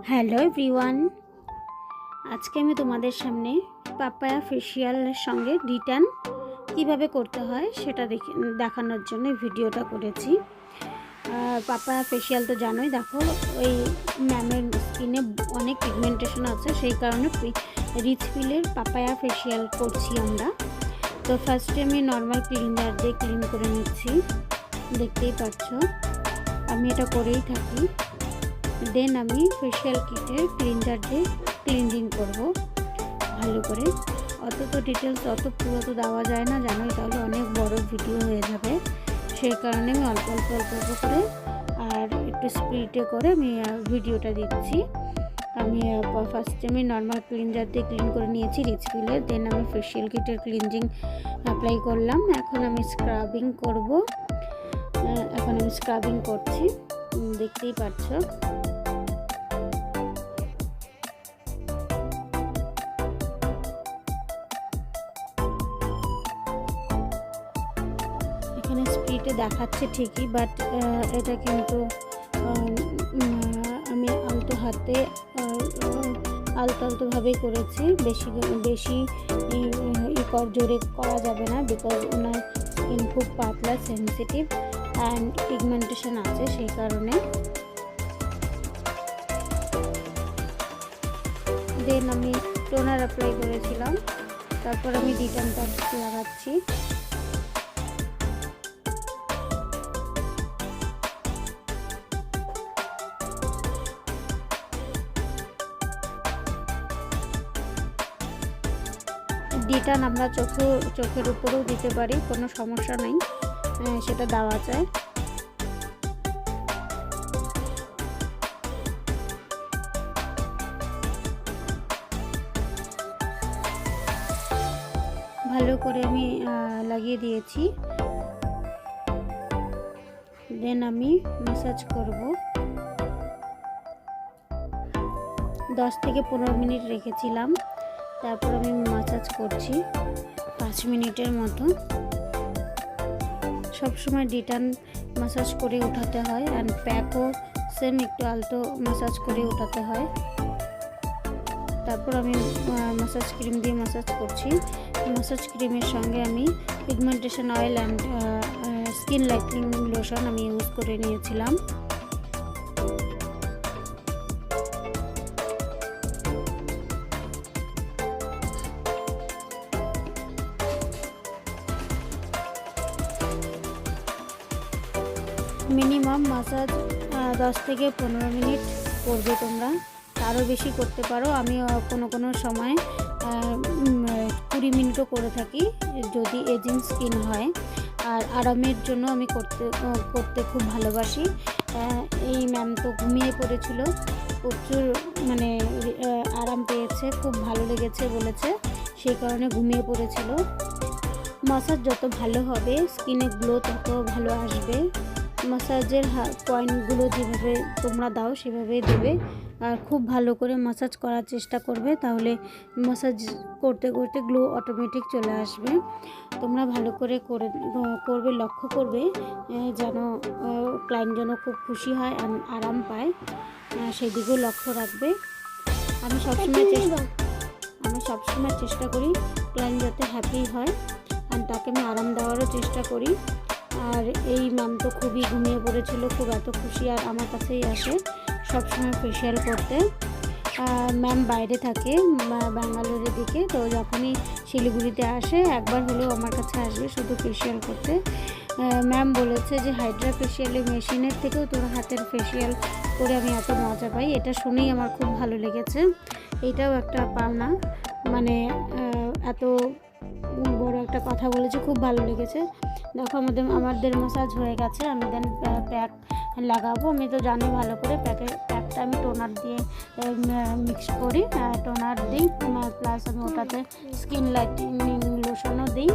Hello everyone, আজকে আমি তোমাদের সামনে পাপায়া ফেসিয়ালের সঙ্গে রিটার্ন কিভাবে করতে হয় সেটা দেখানোর জন্য ভিডিওটা করেছি। পাপায়া ফেসিয়াল তো জানোই, দেখো ওই ম্যামের স্কিনে অনেক পিগমেন্টেশন আছে, সেই কারণে রিচ ফিলের পাপায়া ফেসিয়াল করছি আমরা। তো ফার্স্টে আমি নর্মাল ক্লিনজার দিয়ে ক্লিন করে নিচ্ছি, দেখতেই পাচ্ছ আমি এটা করেই থাকি। দেন আমি ফেসিয়াল কিটের ক্লিনজার দিয়ে ক্লিনজিং করব ভালো করে। অত তো ডিটেলস অত পুরো তো দেওয়া যায় না, জানোই, তাহলে অনেক বড় ভিডিও হয়ে যাবে। সেই কারণে আমি অল্প অল্প অল্প অল্প করে আর একটু স্পিডে করে আমি ভিডিওটা দিচ্ছি। আমি ফার্স্টে আমি নর্মাল ক্লিনজার দিয়ে ক্লিন করে নিয়েছি রিচ ফিলের। দেন আমি ফেসিয়াল কিটের ক্লিনজিং অ্যাপ্লাই করলাম। এখন আমি স্ক্রাবিং করব। এখন আমি স্ক্রাবিং করছি, দেখতেই পাচ্ছ। এখানে স্পিডে দেখাচ্ছে ঠিকই, বাট এটা কিন্তু আমি আলতো হাতে আলতোভাবেই করেছি। বেশি জোরে করা যাবে না, বিকজ ওনার স্কিন খুব পাতলা, সেন্সিটিভ অ্যান্ড পিগমেন্টেশন আছে, সেই কারণে। দেন আমি টোনার অ্যাপ্লাই করেছিলাম, তারপর আমি রিটার্নটা লাগাচ্ছি। রিটার্ন আমরা চোখের উপরেও দিতে পারি, কোনো সমস্যা নেই, সেটা দেওয়া যায়। ভালো করে আমি লাগিয়ে দিয়েছি। দেন আমি ম্যাসাজ করব। 10 থেকে 15 মিনিট রেখেছিলাম, তারপর আমি ম্যাসাজ করছি 5 মিনিটের মতো। সবসময় রিটার্ন ম্যাসাজ করে উঠাতে হয়, অ্যান্ড প্যাকও সেম একটু আলতো ম্যাসাজ করে উঠাতে হয়। তারপর আমি ম্যাসাজ ক্রিম দিয়ে ম্যাসাজ করছি। ম্যাসাজ ক্রিমের সঙ্গে আমি pigmentation oil and skin lightning lotion আমি ইউজ করে নিয়েছিলাম। মিনিমাম ম্যাসাজ 10 থেকে 15 মিনিট করবে তোমরা, আরও বেশি করতে পারো। আমি কোনো সময় 20 মিনিটও করে থাকি যদি এজিং স্কিন হয়। আর আরামের জন্য আমি করতে খুব ভালোবাসি। এই ম্যাম তো ঘুমিয়ে পড়েছিল, প্রচুর আরাম পেয়েছে, খুব ভালো লেগেছে বলেছে, সেই কারণে ঘুমিয়ে পড়েছিল। ম্যাসাজ যত ভালো হবে স্কিনে গ্লো তত ভালো আসবে। ম্যাসাজের পয়েন্টগুলো যেভাবে তোমরা দাও সেভাবেই দেবে, আর খুব ভালো করে ম্যাসাজ করার চেষ্টা করবে, তাহলে ম্যাসাজ করতে করতে গ্লো অটোমেটিক চলে আসবে। তোমরা ভালো করে করবে, লক্ষ্য করবে যেন ক্লায়েন্ট যেন খুব খুশি হয়, আরাম পায়, সেদিকেও লক্ষ্য রাখবে। আমি সবসময় চেষ্টা করি ক্লায়েন্ট যাতে হ্যাপি হয়, আর তাকে আমি আরাম দেওয়ারও চেষ্টা করি। আর এই ম্যাম তো খুবই ঘুমিয়ে পড়েছিল, খুব এত খুশি, আর আমার কাছেই আসে সবসময় ফেসিয়াল করতে। ম্যাম বাইরে থাকে ব্যাঙ্গালোরের দিকে, তো যখনই শিলিগুড়িতে আসে একবার হলেও আমার কাছে আসবে শুধু ফেসিয়াল করতে। ম্যাম বলেছে যে হাইড্রা ফেসিয়ালের মেশিনের থেকেও তোর হাতের ফেসিয়াল করে আমি এত মজা পাই। এটা শুনেই আমার খুব ভালো লেগেছে, এটাও একটা পাওনা, এত বড় একটা কথা বলেছে, খুব ভালো লেগেছে। দেখো আমাদের ম্যাসাজ হয়ে গেছে, আমি দেন প্যাক লাগাবো। আমি তো জানি ভালো করে প্যাকটা আমি টোনার দিয়ে মিক্স করি, টোনার দিই, প্লাস আমি ওটাতে স্কিন লাইটনিং লোশনও দিই,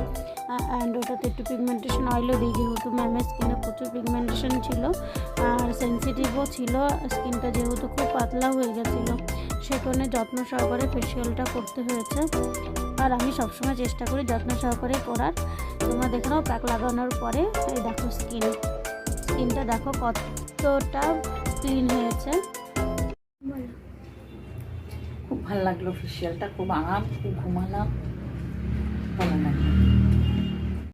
অ্যান্ড ওটাতে একটু পিগমেন্টেশন অয়েলও দিই, যেহেতু ম্যামের স্কিনে প্রচুর পিগমেন্টেশন ছিল আর সেন্সিটিভও ছিল, স্কিনটা যেহেতু খুব পাতলা হয়ে গেছিলো, সে কারণে যত্ন সহকারে ফেসিয়ালটা করতে হয়েছে। আর আমি সবসময় চেষ্টা করি যত্ন সহকারে করার। তোমরা দেখে নাও প্যাক লাগানোর পরে, এই দেখো স্কিনটা দেখো কতটা ক্লিন হয়েছে। খুব ভালো লাগলো ফেসিয়ালটা, খুব আরাম, খুব ঘুমালাম, ভালো লাগে।